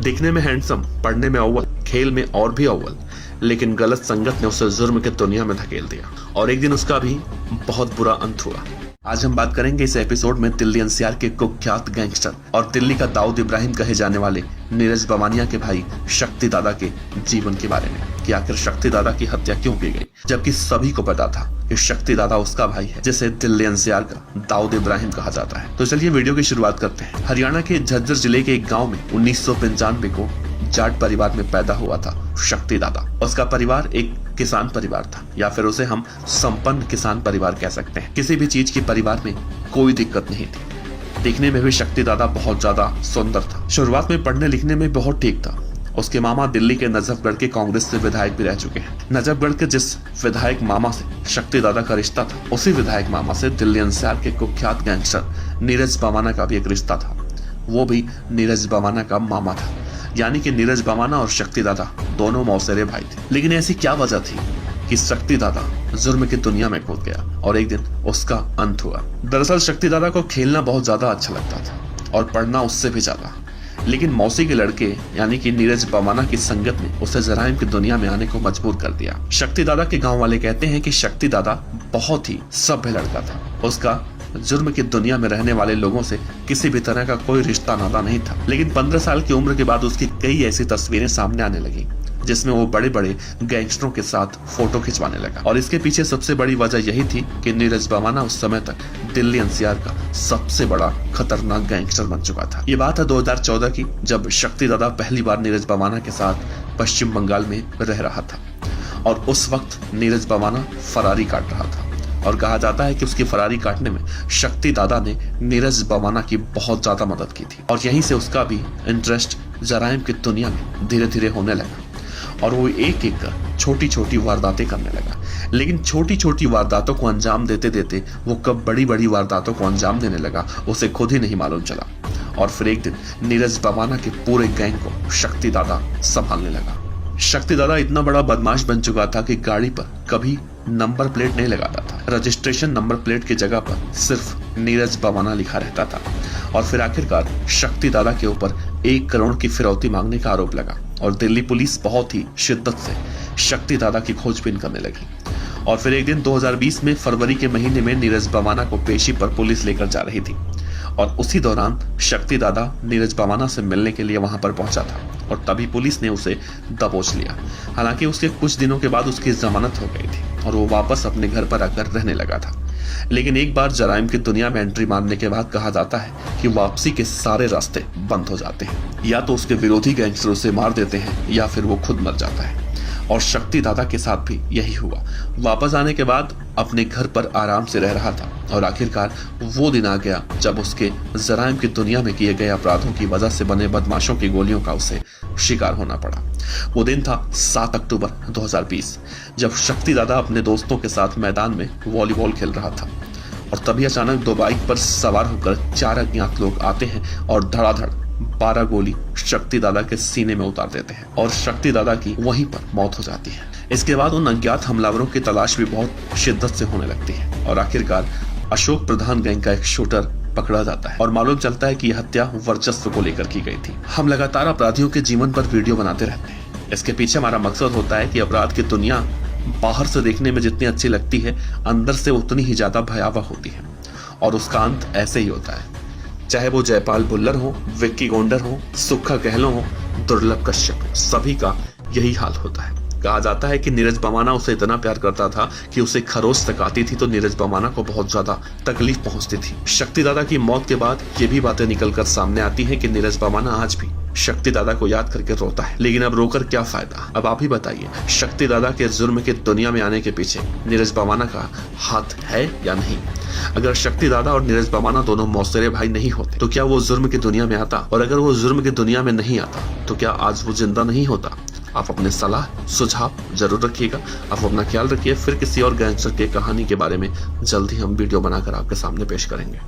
दिखने में हैंडसम, पढ़ने में अव्वल, खेल में और भी अव्वल, लेकिन गलत संगत ने उसे जुर्म के दुनिया में धकेल दिया और एक दिन उसका भी बहुत बुरा अंत हुआ। आज हम बात करेंगे इस एपिसोड में दिल्ली एनसीआर के कुख्यात गैंगस्टर और दिल्ली का दाऊद इब्राहिम कहे जाने वाले नीरज बवानिया के भाई शक्ति दादा के जीवन के बारे में कि आखिर शक्ति दादा की हत्या क्यों की गई, जबकि सभी को पता था कि शक्ति दादा उसका भाई है जिसे दिल्ली एनसीआर का दाऊद इब्राहिम कहा जाता है। तो चलिए वीडियो की शुरुआत करते हैं। हरियाणा के झज्जर जिले के एक गाँव में 1995 को जाट परिवार में पैदा हुआ था शक्ति दादा। उसका परिवार एक किसान परिवार था, या फिर उसे हम संपन्न किसान परिवार कह सकते हैं। किसी भी चीज की परिवार में कोई दिक्कत नहीं थी। दिखने में भी शक्ति दादा बहुत ज्यादा सुंदर था। शुरुआत में पढ़ने लिखने में बहुत ठीक था। उसके मामा दिल्ली के नजफगढ़ के कांग्रेस से विधायक भी रह चुके हैं। नजफगढ़ के जिस विधायक मामा से शक्ति दादा का रिश्ता था, उसी विधायक मामा से दिल्ली एनसीआर के कुख्यात गैंगस्टर नीरज बवाना का भी एक रिश्ता था। वो भी नीरज बवाना का मामा था, यानी कि नीरज बवाना और शक्ति दादा दोनों मौसेरे भाई थे। लेकिन ऐसी क्या वजह थी कि शक्ति दादा जुर्म की दुनिया में कूद गया और एक दिन उसका अंत हुआ। दरअसल शक्ति दादा को खेलना बहुत ज्यादा अच्छा लगता था और पढ़ना उससे भी ज्यादा, लेकिन मौसी के लड़के यानी कि नीरज बवाना की संगत ने उसे जराइम की दुनिया में आने को मजबूर कर दिया। शक्ति दादा के गाँव वाले कहते हैं कि शक्ति दादा बहुत ही सभ्य लड़का था। उसका जुर्म की दुनिया में रहने वाले लोगों से किसी भी तरह का कोई रिश्ता नाता नहीं था। लेकिन 15 साल की उम्र के बाद उसकी कई ऐसी तस्वीरें सामने आने लगी जिसमें वो बड़े बड़े गैंगस्टरों के साथ फोटो खिंचवाने लगा। और इसके पीछे सबसे बड़ी वजह यही थी कि नीरज बवाना उस समय तक दिल्ली एनसीआर का सबसे बड़ा खतरनाक गैंगस्टर बन चुका था। ये बात है 2014 की, जब शक्ति दादा पहली बार नीरज बवाना के साथ पश्चिम बंगाल में रह रहा था और उस वक्त नीरज बवाना फरारी काट रहा था। और कहा जाता है कि उसकी फरारी काटने में शक्ति दादा ने नीरज बवाना की बहुत ज्यादा मदद की थी और यहीं से उसका भी इंटरेस्ट जराइम की दुनिया में धीरे धीरे होने लगा और वो एक एक कर छोटी छोटी वारदातें करने लगा। लेकिन छोटी छोटी वारदातों को अंजाम देते देते वो कब बड़ी बड़ी वारदातों को अंजाम देने लगा उसे खुद ही नहीं मालूम चला। और फिर एक दिन नीरज बवाना के पूरे गैंग को शक्ति दादा संभालने लगा। शक्ति दादा इतना बड़ा बदमाश बन चुका था कि गाड़ी पर कभी नंबर प्लेट नहीं लगाता था। रजिस्ट्रेशन नंबर प्लेट की जगह पर सिर्फ नीरज बवाना लिखा रहता था। और फिर आखिरकार शक्ति दादा के ऊपर 1 करोड़ की फिरौती मांगने का आरोप लगा और दिल्ली पुलिस बहुत ही शिद्दत से शक्ति दादा की खोजबीन करने लगी। और फिर एक दिन 2020 में फरवरी के महीने में नीरज बवाना को पेशी पर पुलिस लेकर जा रही थी और उसी दौरान शक्ति दादा नीरज बवाना से मिलने के लिए वहां पर पहुंचा था और तभी पुलिस ने उसे दबोच लिया। हालांकि उसके कुछ दिनों के बाद उसकी जमानत हो गई थी और वो वापस अपने घर पर आकर रहने लगा था। लेकिन एक बार जराइम की दुनिया में एंट्री मारने के बाद कहा जाता है कि वापसी के सारे रास्ते बंद हो जाते हैं। या तो उसके विरोधी गैंगस्टर उसे मार देते हैं या फिर वो खुद मर जाता है। और शक्ति दादा के साथ भी यही हुआ। वापस आने के बाद अपने घर पर आराम से रह रहा था और आखिरकार वो दिन आ गया जब उसके जराइम की दुनिया में किए गए अपराधों की वजह से बने बदमाशों की गोलियों का उसे शिकार होना पड़ा। वो दिन था 7 अक्टूबर 2020, जब शक्ति दादा अपने दोस्तों के साथ मैदान में वॉलीबॉल खेल रहा था और तभी अचानक 2 बाइक पर सवार होकर 4 अज्ञात लोग आते हैं और धड़ाधड़ 12 गोली शक्ति दादा के सीने में उतार देते हैं और शक्ति दादा की वहीं पर मौत हो जाती है। इसके बाद उन अज्ञात हमलावरों की तलाश भी बहुत शिद्दत से होने लगती है और आखिरकार अशोक प्रधान गैंग का एक शूटर पकड़ा जाता है और मालूम चलता है कि यह हत्या वर्चस्व को लेकर की गई थी। हम लगातार अपराधियों के जीवन पर वीडियो बनाते रहते हैं। इसके पीछे हमारा मकसद होता है कि अपराध की दुनिया बाहर से देखने में जितनी अच्छी लगती है, अंदर से उतनी ही ज्यादा भयावह होती है और उसका अंत ऐसे ही होता है। चाहे वो जयपाल भुल्लर हो, विक्की गोंडर हो, सुक्खा गहलोत हो, दुर्लभ कश्यप हो, सभी का यही हाल होता है। कहा जाता है कि नीरज बवाना उसे इतना प्यार करता था कि उसे खरोच तक आती थी तो नीरज बवाना को बहुत ज्यादा तकलीफ पहुंचती थी। शक्ति दादा की मौत के बाद ये भी बातें निकलकर सामने आती हैं कि नीरज बवाना आज भी शक्ति दादा को याद करके रोता है। लेकिन अब रोकर क्या फायदा? अब आप ही बताइए, शक्ति दादा के जुर्म के दुनिया में आने के पीछे नीरज बवाना का हाथ है या नहीं? अगर शक्ति दादा और नीरज बवाना दोनों मौसेरे भाई नहीं होते तो क्या वो जुर्म की दुनिया में आता? और अगर वो जुर्म की दुनिया में नहीं आता तो क्या आज वो जिंदा नहीं होता? आप अपने सलाह सुझाव जरूर रखिएगा। आप अपना ख्याल रखिए। फिर किसी और गैंगस्टर की कहानी के बारे में जल्द ही हम वीडियो बनाकर आपके सामने पेश करेंगे।